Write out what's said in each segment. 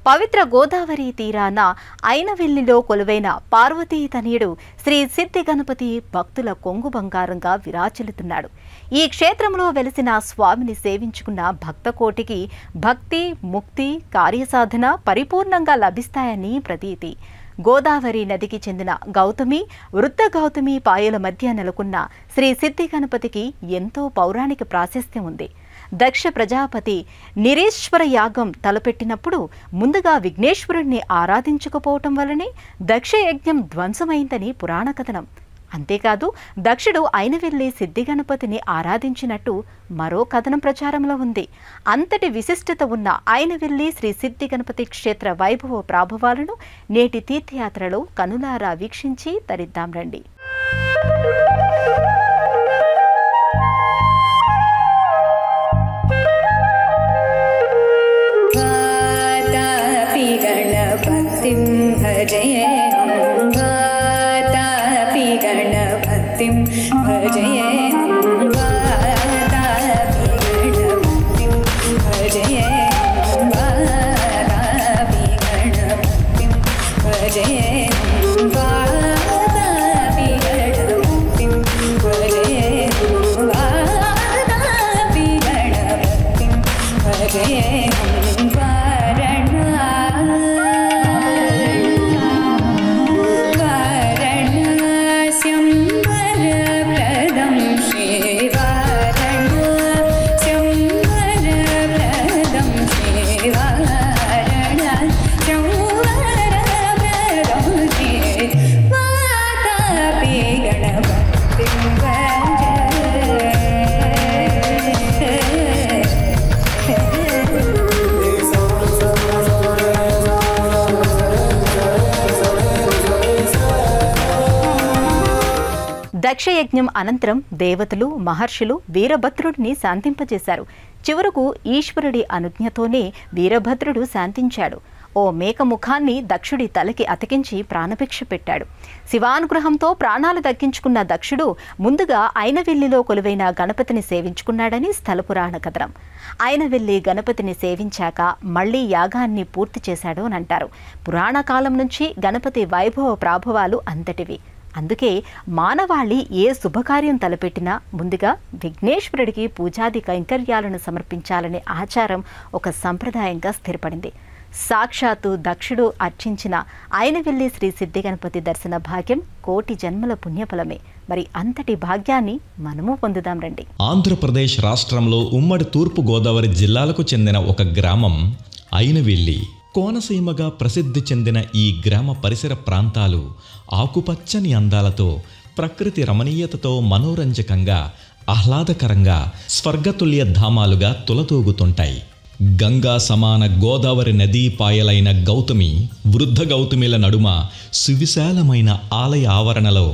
పవిత్ర గోదావరి తీరాన ఐనవిల్లిలో కొలువైన పార్వతీ తనయుడు శ్రీ సిద్ధి గణపతి భక్తుల కొంగు బంగారంగా విరాజిల్లుతున్నాడు. ఈ క్షేత్రంలో వెలిసిన స్వామిని సేవించుకున్న భక్తకోటికి భక్తి, ముక్తి, కార్యసాధన పరిపూర్ణంగా లభిస్తాయని ప్రతీతి. గోదావరి నదికి చెందిన గౌతమి, వృద్ధ గౌతమి పాయల మధ్య నెలకొన్న శ్రీ సిద్ధి గణపతికి ఎంతో పౌరాణిక ప్రాశస్త్యం ఉంది. దక్ష ప్రజాపతి నిరీశ్వర యాగం తలపెట్టినప్పుడు ముందుగా విఘ్నేశ్వరుణ్ణి ఆరాధించకపోవటం వల్లనే దక్ష యజ్ఞం ధ్వంసమైందని పురాణ కథనం. అంతేకాదు దక్షుడు ఐనవిల్లి సిద్ధి గణపతిని ఆరాధించినట్టు మరో కథనం ప్రచారంలో ఉంది. అంతటి విశిష్టత ఉన్న ఐనవిల్లి శ్రీ సిద్ధి గణపతి క్షేత్ర వైభవ ప్రాభవాలను నేటి తీర్థయాత్రలో కనులారా వీక్షించి తరిద్దాం రండి. దక్షయజ్ఞం అనంతరం దేవతలు, మహర్షులు వీరభద్రుడిని శాంతింపజేశారు. చివరకు ఈశ్వరుడి అనుజ్ఞతోనే వీరభద్రుడు శాంతించాడు. ఓ మేక ముఖాన్ని దక్షుడి తలకి అతికించి ప్రాణభిక్ష పెట్టాడు. శివానుగ్రహంతో ప్రాణాలు దక్కించుకున్న దక్షుడు ముందుగా ఐనవిల్లిలో కొలువైన గణపతిని సేవించుకున్నాడని స్థల పురాణ కథనం. ఐనవిల్లి గణపతిని సేవించాక మళ్లీ యాగాన్ని పూర్తి చేశాడు అని అంటారు. పురాణ కాలం నుంచి గణపతి వైభవ ప్రాభవాలు అంతటివి. అందుకే మానవాళి ఏ శుభకార్యం తలపెట్టినా ముందుగా విఘ్నేశ్వరుడికి పూజాది కైంకర్యాలను సమర్పించాలనే ఆచారం ఒక సంప్రదాయంగా స్థిరపడింది. సాక్షాత్తు దక్షుడు అర్చించిన ఐనవిల్లి శ్రీ సిద్ధి గణపతి దర్శన భాగ్యం కోటి జన్మల పుణ్యఫలమే. మరి అంతటి భాగ్యాన్ని మనము పొందుదాం రండి. ఆంధ్రప్రదేశ్ రాష్ట్రంలో ఉమ్మడి తూర్పు గోదావరి జిల్లాలకు చెందిన ఒక గ్రామం ఐనవిల్లి. కోనసీమగా ప్రసిద్ధి చెందిన ఈ గ్రామ పరిసర ప్రాంతాలు ఆకుపచ్చని అందాలతో, ప్రకృతి రమణీయతతో మనోరంజకంగా, ఆహ్లాదకరంగా స్వర్గతుల్య ధామాలుగా తులతూగుతుంటాయి. గంగా సమాన గోదావరి నదీ పాయలైన గౌతమి, వృద్ధ గౌతమిల నడుమ సువిశాలమైన ఆలయ ఆవరణలో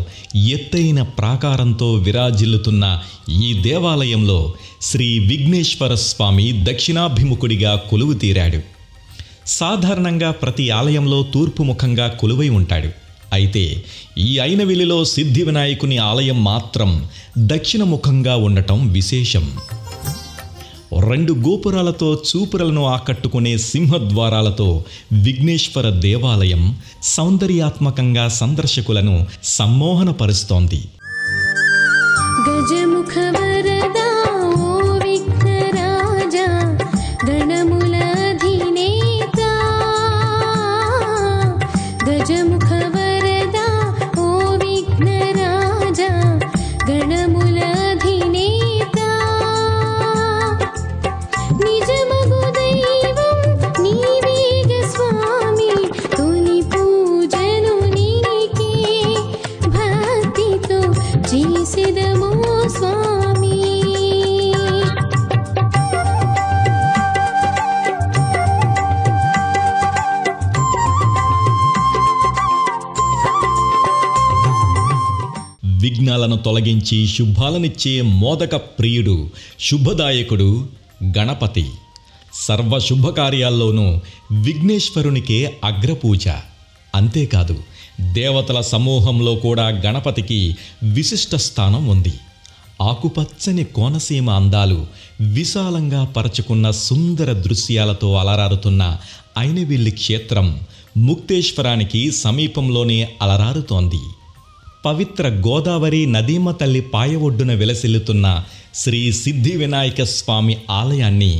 ఎత్తైన ప్రాకారంతో విరాజిల్లుతున్న ఈ దేవాలయంలో శ్రీ విఘ్నేశ్వర స్వామి దక్షిణాభిముఖుడిగా కొలువు తీరాడు. సాధారణంగా ప్రతి ఆలయంలో తూర్పు ముఖంగా కొలువై ఉంటాడు. అయితే ఈ ఐనవిల్లిలో సిద్ధి వినాయకుని ఆలయం మాత్రం దక్షిణముఖంగా ఉండటం విశేషం. 2 గోపురాలతో చూపురలను ఆకట్టుకునే సింహద్వారాలతో విఘ్నేశ్వర దేవాలయం సౌందర్యాత్మకంగా సందర్శకులను సమ్మోహనపరుస్తోంది. గజముఖ వరదా ఓ విఘ్నరాజా, గణముల అధినేత. గజముఖ వరదా ఓ విఘ్నరాజా, గణముల అధినేత. నిజమగు దైవం నీవేగ స్వామి, తొలి పూజను నీకే భక్తితో చేసెదమో స్వామి. విఘ్నాలను తొలగించి శుభాలనిచ్చే మోదక ప్రియుడు, శుభదాయకుడు గణపతి. సర్వ శుభకార్యాల్లోనూ విఘ్నేశ్వరునికే అగ్రపూజ. అంతేకాదు దేవతల సమూహంలో కూడా గణపతికి విశిష్ట స్థానం ఉంది. ఆకుపచ్చని కోనసీమ అందాలు విశాలంగా పరచుకున్న సుందర దృశ్యాలతో అలరారుతున్న ఐనవిల్లి క్షేత్రం ముక్తేశ్వరానికి సమీపంలోనే అలరారుతోంది. పవిత్ర గోదావరి నదీమ తల్లి పాయ ఒడ్డున విలసిల్లుతున్న శ్రీ సిద్ధి వినాయక స్వామి ఆలయాన్ని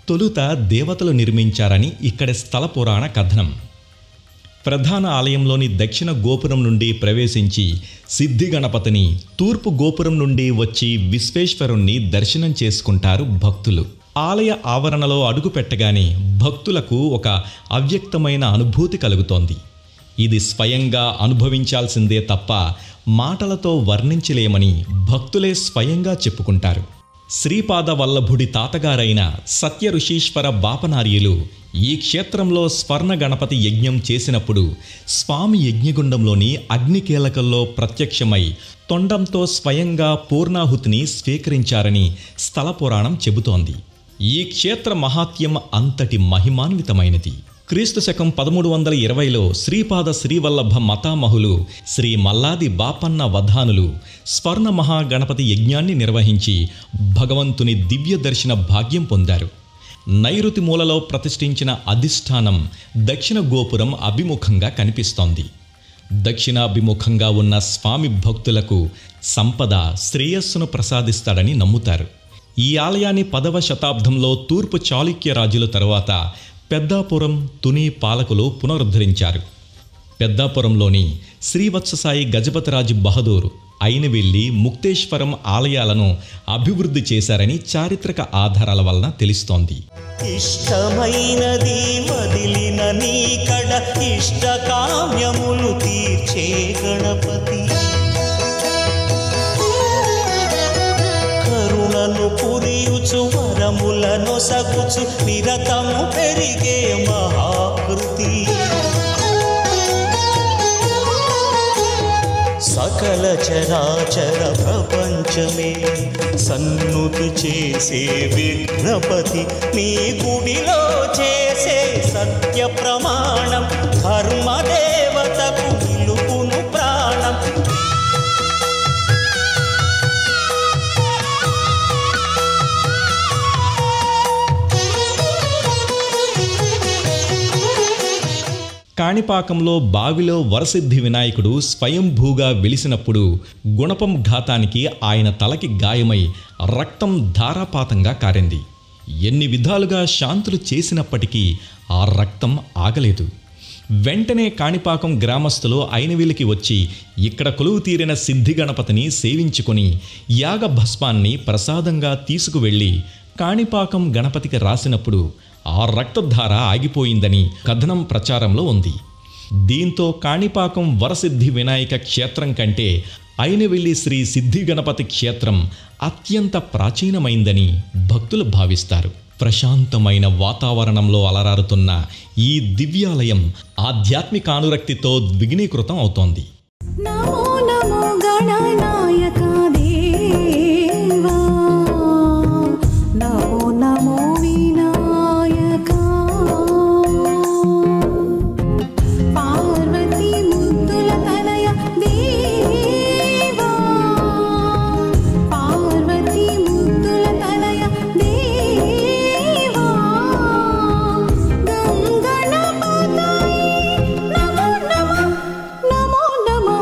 తొలుత దేవతలు నిర్మించారని ఇక్కడి స్థల పురాణ కథనం. ప్రధాన ఆలయంలోని దక్షిణ గోపురం నుండి ప్రవేశించి సిద్ధి గణపతిని, తూర్పు గోపురం నుండి వచ్చి విశ్వేశ్వరుణ్ణి దర్శనం చేసుకుంటారు భక్తులు. ఆలయ ఆవరణలో అడుగు పెట్టగానే భక్తులకు ఒక అవ్యక్తమైన అనుభూతి కలుగుతోంది. ఇది స్వయంగా అనుభవించాల్సిందే తప్ప మాటలతో వర్ణించలేమని భక్తులే స్వయంగా చెప్పుకుంటారు. శ్రీపాద వల్లభుడి తాతగారైన సత్య ఋషీశ్వర బాపనార్యులు ఈ క్షేత్రంలో స్వర్ణ గణపతి యజ్ఞం చేసినప్పుడు స్వామి యజ్ఞగుండంలోని అగ్నికీలకల్లో ప్రత్యక్షమై తొండంతో స్వయంగా పూర్ణాహుతిని స్వీకరించారని స్థల పురాణం చెబుతోంది. ఈ క్షేత్ర మహాత్యం అంతటి మహిమాన్వితమైనది. క్రీస్తు శకం 1320లో శ్రీపాద శ్రీవల్లభ మతామహులు శ్రీ మల్లాది బాపన్న వధానులు స్వర్ణ మహాగణపతి యజ్ఞాన్ని నిర్వహించి భగవంతుని దివ్య దర్శన భాగ్యం పొందారు. నైరుతి మూలలో ప్రతిష్ఠించిన అధిష్టానం దక్షిణ గోపురం అభిముఖంగా కనిపిస్తోంది. దక్షిణాభిముఖంగా ఉన్న స్వామి భక్తులకు సంపద, శ్రేయస్సును ప్రసాదిస్తాడని నమ్ముతారు. ఈ ఆలయాన్ని 10వ శతాబ్దంలో తూర్పు చాళుక్య రాజుల తరువాత పెద్దాపురం, తుని పాలకులు పునరుద్ధరించారు. పెద్దాపురంలోని శ్రీవత్ససాయి గజపతిరాజు బహదూర్ ఐనవిల్లి, ముక్తేశ్వరం ఆలయాలను అభివృద్ధి చేశారని చారిత్రక ఆధారాల వలన తెలుస్తోంది. ఇష్టమైనది వదిలిన నీకడ ఇష్ట కామ్యములు తీర్చే గణపతి, కరుణను పురియుచు వరములను సగుచు నిరతము పెరిగే మహాకృతి, సకల చరాచర ప్రపంచమే సన్నుతి చేసే విఘ్నపతి, నీ గుడిలో చేసే సత్య ప్రమాణం ధర్మదేవతకు నిలుపును ప్రాణం. కాణిపాకంలో బావిలో వరసిద్ధి వినాయకుడు స్వయంభూగా వెలిసినప్పుడు గుణపం ఘాతానికి ఆయన తలకి గాయమై రక్తం ధారాపాతంగా కారింది. ఎన్ని విధాలుగా శాంతులు చేసినప్పటికీ ఆ రక్తం ఆగలేదు. వెంటనే కాణిపాకం గ్రామస్తులు ఐనవిల్లికి వచ్చి ఇక్కడ కొలువు తీరిన సిద్ధి గణపతిని సేవించుకొని యాగ భస్మాన్ని ప్రసాదంగా తీసుకువెళ్ళి కాణిపాకం గణపతికి రాసినప్పుడు ఆ రక్తధార ఆగిపోయిందని కథనం ప్రచారంలో ఉంది. దీంతో కాణిపాకం వరసిద్ధి వినాయక క్షేత్రం కంటే ఐనవిల్లి శ్రీ సిద్ధి గణపతి క్షేత్రం అత్యంత ప్రాచీనమైందని భక్తులు భావిస్తారు. ప్రశాంతమైన వాతావరణంలో అలరారుతున్న ఈ దివ్యాలయం ఆధ్యాత్మికానురక్తితో ద్విగుణీకృతం అవుతోంది. నమో నమో గణనాయక దేవా, నమో నమో వినాయక, పార్వతీ ముద్దుల తనయ దేవా, పార్వతీ ముద్దుల తనయ దేవా, గంగణపతయే నమో నమో నమో నమో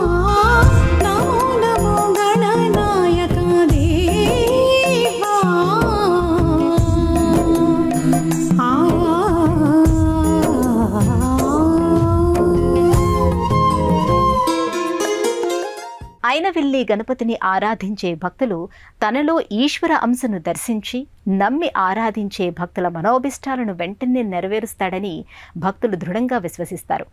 నమో నమో గణనాయక దేవా. ఐనవిల్లి గణపతిని ఆరాధించే భక్తులు తనలో ఈశ్వర అంశను దర్శించి నమ్మి ఆరాధించే భక్తుల మనోభిష్టాలను వెంటనే నెరవేరుస్తాడని భక్తులు దృఢంగా విశ్వసిస్తారు.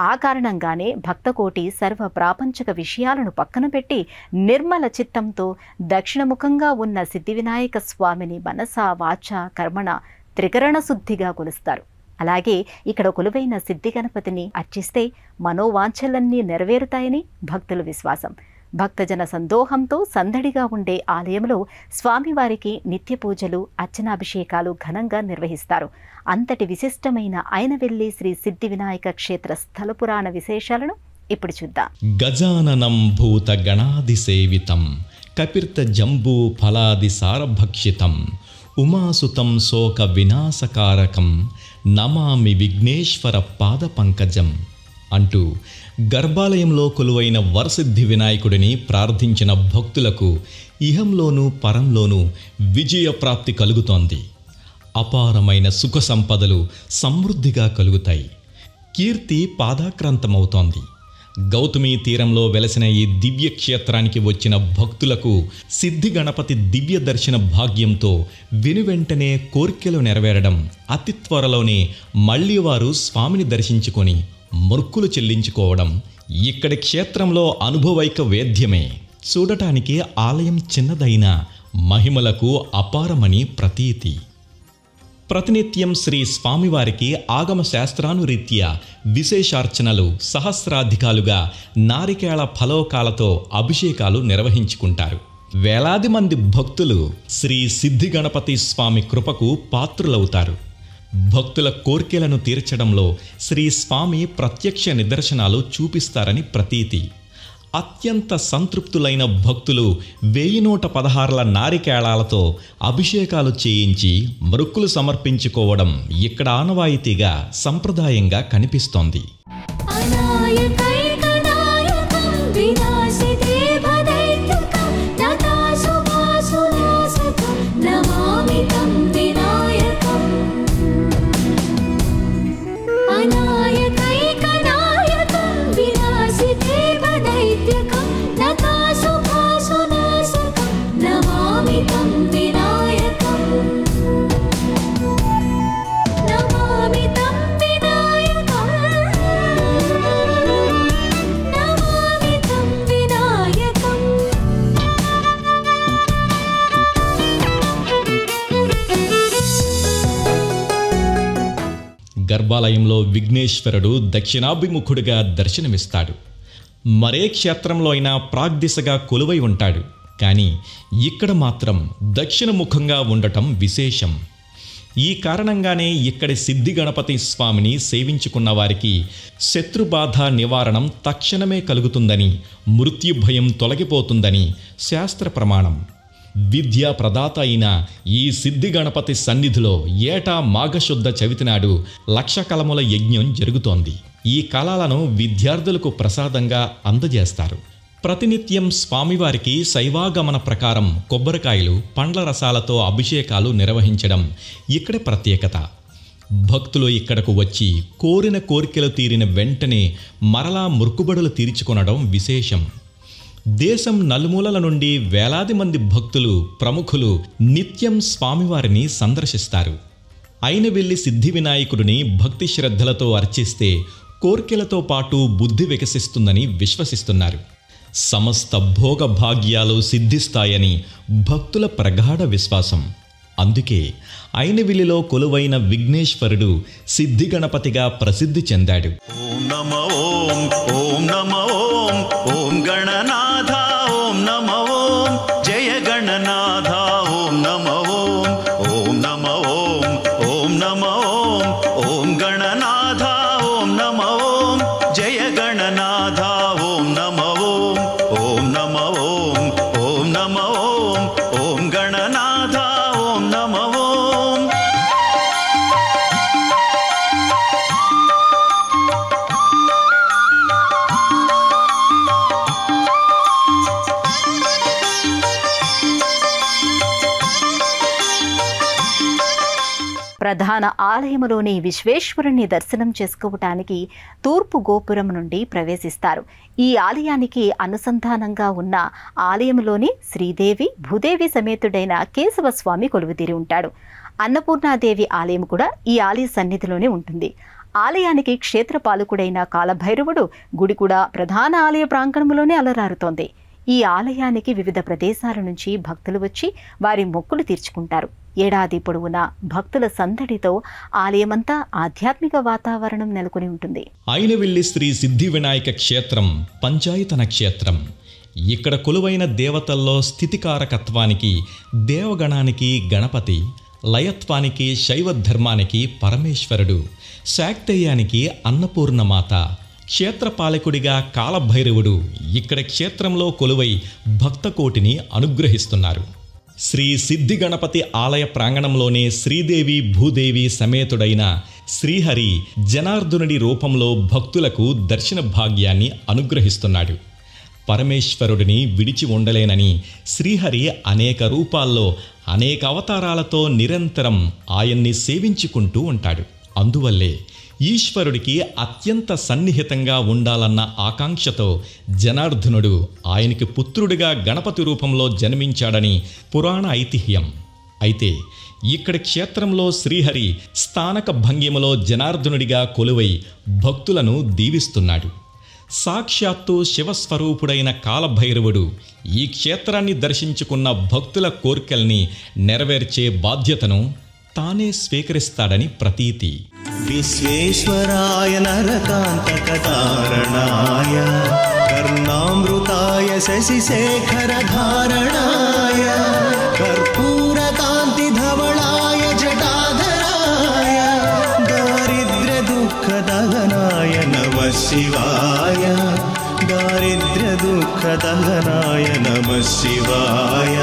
ఆ కారణంగానే భక్తకోటి సర్వ ప్రాపంచిక విషయాలను పక్కన పెట్టి నిర్మల చిత్తంతో దక్షిణముఖంగా ఉన్న సిద్ధి వినాయక స్వామిని మనసా, వాచ, కర్మణ త్రికరణ శుద్ధిగా కొలుస్తారు. అలాగే ఇక్కడ కొలువైన సిద్ధి గణపతిని అర్చిస్తే మనోవాంఛలన్నీ నెరవేరుతాయని భక్తుల విశ్వాసం. భక్తజన సందోహంతో సందడిగా ఉండే ఆలయంలో స్వామివారికి నిత్య పూజలు, అర్చనాభిషేకాలు ఘనంగా నిర్వహిస్తారు. అంతటి విశిష్టమైన ఐనవెల్లి శ్రీ సిద్ధి వినాయక క్షేత్ర స్థల పురాణ విశేషాలను ఇప్పుడు చూద్దాం. గజాననం భూత గణాది సేవితం కపిర్త జంబూ ఫలాది సారభక్షితం ఉమాసుతం శోక వినాశకారకం నమామి విఘ్నేశ్వర పాద పంకజం అంటూ గర్భాలయంలో కొలువైన వరసిద్ధి వినాయకుడిని ప్రార్థించిన భక్తులకు ఇహంలోనూ పరంలోనూ విజయప్రాప్తి కలుగుతోంది. అపారమైన సుఖ సంపదలు సమృద్ధిగా కలుగుతాయి. కీర్తి పాదాక్రాంతమవుతోంది. గౌతమి తీరంలో వెలసిన ఈ దివ్య క్షేత్రానికి వచ్చిన భక్తులకు సిద్ధి గణపతి దివ్య దర్శన భాగ్యంతో వెనువెంటనే కోర్కెలు నెరవేరడం, అతి త్వరలోనే మళ్ళీ వారు స్వామిని దర్శించుకొని మొక్కులు చెల్లించుకోవడం ఇక్కడి క్షేత్రంలో అనుభవైక వేద్యమే. చూడటానికి ఆలయం చిన్నదైన మహిమలకు అపారమని ప్రతీతి. ప్రతినిత్యం శ్రీ స్వామివారికి ఆగమ శాస్త్రానురీత్యా విశేషార్చనలు, సహస్రాధికాలుగా నారికేళ ఫలోకాలతో అభిషేకాలు నిర్వహించుకుంటారు. వేలాది మంది భక్తులు శ్రీ సిద్ధి గణపతి స్వామి కృపకు పాత్రులవుతారు. భక్తుల కోర్కెలను తీర్చడంలో శ్రీ స్వామి ప్రత్యక్ష నిదర్శనాలు చూపిస్తారని ప్రతీతి. అత్యంత సంతృప్తులైన భక్తులు 1116 నారికేళాలతో అభిషేకాలు చేయించి మొక్కులు సమర్పించుకోవడం ఇక్కడ ఆనవాయితీగా సంప్రదాయంగా కనిపిస్తోంది. గర్భాలయంలో విఘ్నేశ్వరుడు దక్షిణాభిముఖుడిగా దర్శనమిస్తాడు. మరే క్షేత్రంలో అయినా ప్రాగ్దిశగా కొలువై ఉంటాడు. కానీ ఇక్కడ మాత్రం దక్షిణముఖంగా ఉండటం విశేషం. ఈ కారణంగానే ఇక్కడి సిద్ధి గణపతి స్వామిని సేవించుకున్న వారికి శత్రుబాధ నివారణం తక్షణమే కలుగుతుందని, మృత్యుభయం తొలగిపోతుందని శాస్త్ర ప్రమాణం. విద్యా ప్రదాత అయిన ఈ సిద్ధి గణపతి సన్నిధిలో ఏటా మాఘశుద్ధ చవితి నాడు 1,00,000 కలముల యజ్ఞం జరుగుతోంది. ఈ కళాలను విద్యార్థులకు ప్రసాదంగా అందజేస్తారు. ప్రతినిత్యం స్వామివారికి శైవాగమన ప్రకారం కొబ్బరికాయలు, పండ్ల రసాలతో అభిషేకాలు నిర్వహించడం ఇక్కడి ప్రత్యేకత. భక్తులు ఇక్కడకు వచ్చి కోరిన కోరికలు తీరిన వెంటనే మరలా మొక్కుబడులు తీర్చుకొనడం విశేషం. దేశం నలుమూలల నుండి వేలాది మంది భక్తులు, ప్రముఖులు నిత్యం స్వామివారిని సందర్శిస్తారు. ఐనవెల్లి సిద్ధి వినాయకుడిని భక్తి శ్రద్ధలతో అర్చిస్తే కోర్కెలతో పాటు బుద్ధి వికసిస్తుందని విశ్వసిస్తున్నారు. సమస్త భోగ భాగ్యాలు సిద్ధిస్తాయని భక్తుల ప్రగాఢ విశ్వాసం. అందుకే ఐనవెల్లిలో కొలువైన విఘ్నేశ్వరుడు సిద్ధి గణపతిగా ప్రసిద్ధి చెందాడు. ఓం నమ ఓం, ఓం నమ ఓం, ఓం గణనాథ ఓం నమ ఓం, జయ గణనాథ ఓం నమ ఓం, ఓం నమ ఓం, ఓం నమ ఓం, ఓం గణనాథ ఓం నమ ఓం, జయ గణనాథ ఓం నమ ఓం, ఓం నమ ఓం, ఓం నమ ఓం, ఓం గణనాథ ఓం నమ ఓం. ప్రధాన ఆలయములోని విశ్వేశ్వరుని దర్శనం చేసుకోవటానికి తూర్పు గోపురం నుండి ప్రవేశిస్తారు. ఈ ఆలయానికి అనుసంధానంగా ఉన్న ఆలయంలోని శ్రీదేవి, భూదేవి సమేతుడైన కేశవస్వామి కొలువుతీరి ఉంటాడు. అన్నపూర్ణాదేవి ఆలయం కూడా ఈ ఆలయ సన్నిధిలోనే ఉంటుంది. ఆలయానికి క్షేత్రపాలకుడైన కాలభైరవుడు గుడి కూడా ప్రధాన ఆలయ ప్రాంగణంలోనే అలరారుతోంది. ఈ ఆలయానికి వివిధ ప్రదేశాల నుంచి భక్తులు వచ్చి వారి మొక్కులు తీర్చుకుంటారు. ఏడాది పొడవునా భక్తుల సందడితో ఆలయమంతా ఆధ్యాత్మిక వాతావరణం నెలకొని ఉంటుంది. ఐనవెల్లి శ్రీ సిద్ధి వినాయక క్షేత్రం పంచాయతన క్షేత్రం. ఇక్కడ కొలువైన దేవతల్లో స్థితికారకత్వానికి దేవగణానికి గణపతి, లయత్వానికి శైవ ధర్మానికి పరమేశ్వరుడు, శాక్తేయానికి అన్నపూర్ణమాత, క్షేత్రపాలకుడిగా కాలభైరవుడు ఇక్కడ క్షేత్రంలో కొలువై భక్తకోటిని అనుగ్రహిస్తున్నారు. శ్రీ సిద్ధి గణపతి ఆలయ ప్రాంగణంలోనే శ్రీదేవి భూదేవి సమేతుడైన శ్రీహరి జనార్దునుడి రూపంలో భక్తులకు దర్శన భాగ్యాన్ని అనుగ్రహిస్తున్నాడు. పరమేశ్వరుడిని విడిచి ఉండలేనని శ్రీహరి అనేక రూపాల్లో అనేక అవతారాలతో నిరంతరం ఆయన్ని సేవించుకుంటూ ఉంటాడు. అందువల్లే ఈశ్వరుడికి అత్యంత సన్నిహితంగా ఉండాలన్న ఆకాంక్షతో జనార్దనుడు ఆయనకి పుత్రుడిగా గణపతి రూపంలో జన్మించాడని పురాణ ఐతిహ్యం. అయితే ఇక్కడ క్షేత్రంలో శ్రీహరి స్థానక భంగిమలో జనార్దనుడిగా కొలువై భక్తులను దీవిస్తున్నాడు. సాక్షాత్తు శివస్వరూపుడైన కాలభైరవుడు ఈ క్షేత్రాన్ని దర్శించుకున్న భక్తుల కోర్కెల్ని నెరవేర్చే బాధ్యతను తానే స్వీకరిస్తాడని ప్రతీతి. విశ్వేశ్వరాయ నరకాంతకతారణాయ కర్ణామృతాయ శశిశేఖరధారణాయ కర్పూరకాంతిధవళాయ జటాధరాయ దారిద్ర్యదుఃఖదహనాయ నమః శివాయ दारिद्र्यदुःखदहनाय नमः शिवाय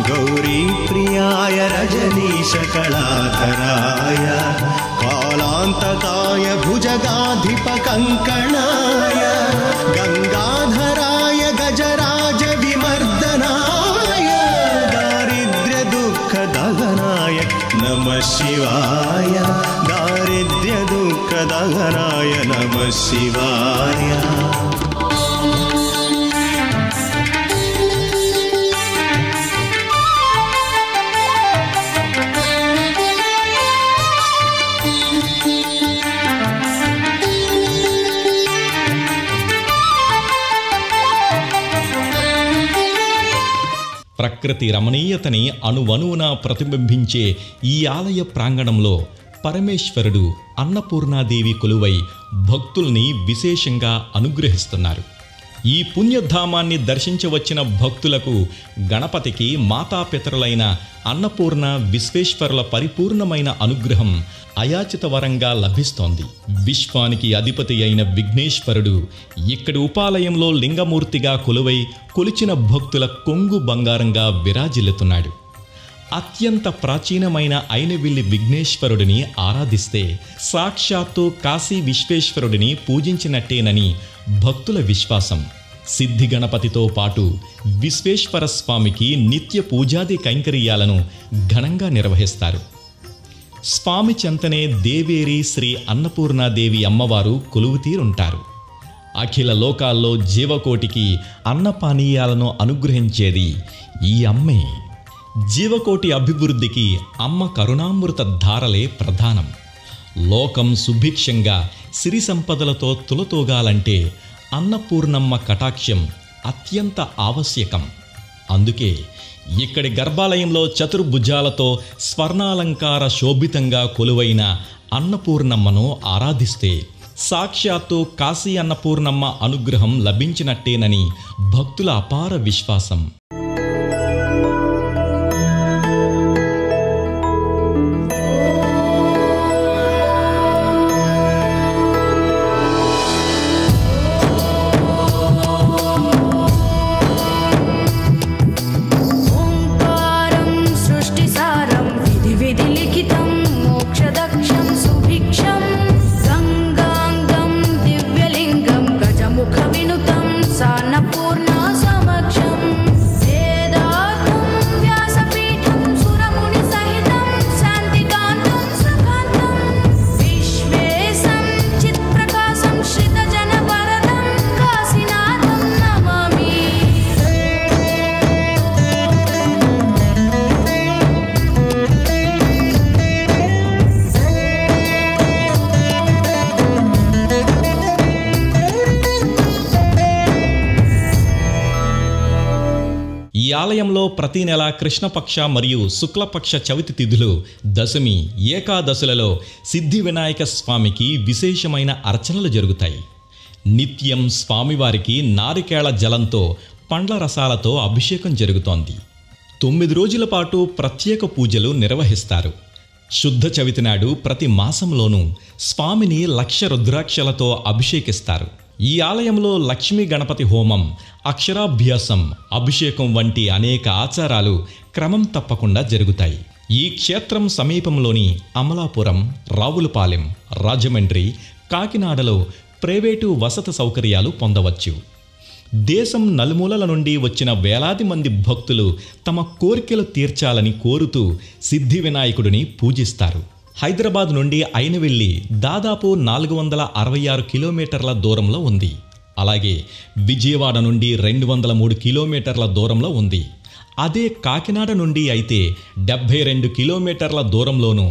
गौरीप्रियाय रजनीशकलाधराय कालान्तकाय भुजगाधिपकङ्कणाय गङ्गाधराय गजराजविमर्दनाय दारिद्र्यदुःखदहनाय नमः शिवाय दारिद्र्यदुःखदहनाय नमः शिवाय. ప్రకృతి రమణీయతని అణువణువున ప్రతిబింబించే ఈ ఆలయ ప్రాంగణంలో పరమేశ్వరుడు అన్నపూర్ణాదేవి కొలువై భక్తుల్ని విశేషంగా అనుగ్రహిస్తున్నారు. ఈ పుణ్యధామాన్ని దర్శించవచ్చిన భక్తులకు గణపతికి మాతాపితరులైన అన్నపూర్ణ విశ్వేశ్వరుల పరిపూర్ణమైన అనుగ్రహం అయాచిత వరంగా లభిస్తోంది. విశ్వానికి అధిపతి అయిన విఘ్నేశ్వరుడు ఇక్కడి ఉపాలయంలో లింగమూర్తిగా కొలువై కొలిచిన భక్తుల కొంగు బంగారంగా విరాజిల్లుతున్నాడు. అత్యంత ప్రాచీనమైన ఐనవిల్లి విఘ్నేశ్వరుడిని ఆరాధిస్తే సాక్షాత్తు కాశీ విశ్వేశ్వరుడిని పూజించినట్టేనని భక్తుల విశ్వాసం. సిద్ధి గణపతితో పాటు విశ్వేశ్వర స్వామికి నిత్య పూజాది కైంకర్యాలను ఘనంగా నిర్వహిస్తారు. స్వామి చెంతనే దేవేరి శ్రీ అన్నపూర్ణాదేవి అమ్మవారు కొలువుతీరుంటారు. అఖిల లోకాల్లో జీవకోటికి అన్నపానీయాలను అనుగ్రహించేది ఈ అమ్మే. జీవకోటి అభివృద్ధికి అమ్మ కరుణామృత ధారలే ప్రధానం. లోకం సుభిక్షంగా సిరి సంపదలతో తులతూగాలంటే అన్నపూర్ణమ్మ కటాక్షం అత్యంత ఆవశ్యకం. అందుకే ఇక్కడి గర్భాలయంలో చతుర్భుజాలతో స్వర్ణాలంకార శోభితంగా కొలువైన అన్నపూర్ణమ్మను ఆరాధిస్తే సాక్షాత్తు కాశీ అన్నపూర్ణమ్మ అనుగ్రహం లభించినట్టేనని భక్తుల అపార విశ్వాసం. ఈ ఆలయంలో ప్రతి నెల కృష్ణపక్ష మరియు శుక్లపక్ష చవితి తిథులు, దశమి, ఏకాదశులలో సిద్ధి వినాయక స్వామికి విశేషమైన అర్చనలు జరుగుతాయి. నిత్యం స్వామివారికి నారికేళ జలంతో పండ్ల రసాలతో అభిషేకం జరుగుతోంది. 9 రోజుల పాటు ప్రత్యేక పూజలు నిర్వహిస్తారు. శుద్ధ చవితి నాడు ప్రతి మాసంలోనూ స్వామిని 1,00,000 రుద్రాక్షలతో అభిషేకిస్తారు. ఈ ఆలయంలో లక్ష్మీ గణపతి హోమం, అక్షరాభ్యాసం, అభిషేకం వంటి అనేక ఆచారాలు క్రమం తప్పకుండా జరుగుతాయి. ఈ క్షేత్రం సమీపంలోని అమలాపురం, రావులపాలెం, రాజమండ్రి, కాకినాడలో ప్రైవేటు వసతి సౌకర్యాలు పొందవచ్చు. దేశం నలుమూలల నుండి వచ్చిన వేలాది మంది భక్తులు తమ కోరికలు తీర్చాలని కోరుతూ సిద్ధి వినాయకుడిని పూజిస్తారు. హైదరాబాద్ నుండి అయినవెల్లి దాదాపు 466 కిలోమీటర్ల దూరంలో ఉంది. అలాగే విజయవాడ నుండి 203 కిలోమీటర్ల దూరంలో ఉంది. అదే కాకినాడ నుండి అయితే 72 కిలోమీటర్ల దూరంలోనూ,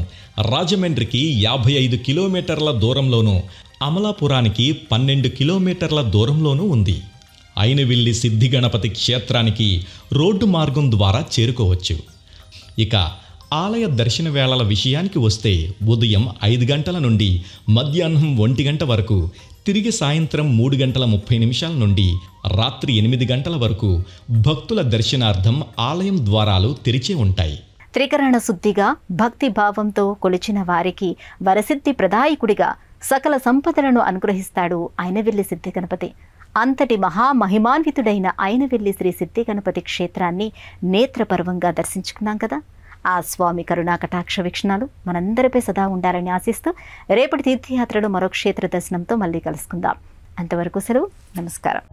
రాజమండ్రికి 55 కిలోమీటర్ల దూరంలోనూ, అమలాపురానికి 12 కిలోమీటర్ల దూరంలోనూ ఉంది. అయినవెల్లి సిద్ధి గణపతి క్షేత్రానికి రోడ్డు మార్గం ద్వారా చేరుకోవచ్చు. ఇక ఆలయ దర్శన వేళల విషయానికి వస్తే ఉదయం 5 గంటల నుండి మధ్యాహ్నం 1 గంట వరకు, తిరిగి సాయంత్రం 3:30 నుండి రాత్రి 8 గంటల వరకు భక్తుల దర్శనార్థం ఆలయం ద్వారాలు తెరిచే ఉంటాయి. త్రికరణ శుద్ధిగా భక్తి భావంతో కొలిచిన వారికి వరసిద్ధి ప్రదాయకుడిగా సకల సంపదలను అనుగ్రహిస్తాడు అయినవెల్లి సిద్ధి గణపతి. అంతటి మహామహిమాన్వితుడైన అయినవెల్లి శ్రీ సిద్ధి గణపతి క్షేత్రాన్ని నేత్రపర్వంగా దర్శించుకున్నాం కదా. ఆ స్వామి కరుణా కటాక్ష వీక్షణాలు మనందరిపై సదా ఉండాలని ఆశిస్తూ రేపటి తీర్థయాత్రలో మరో క్షేత్ర దర్శనంతో మళ్ళీ కలుసుకుందాం. అంతవరకు సెలవు, నమస్కారం.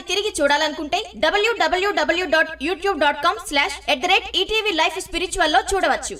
తిరిగి చూడాలనుకుంటే www.youtube.com/@ETV Life Spiritual లో చూడవచ్చు.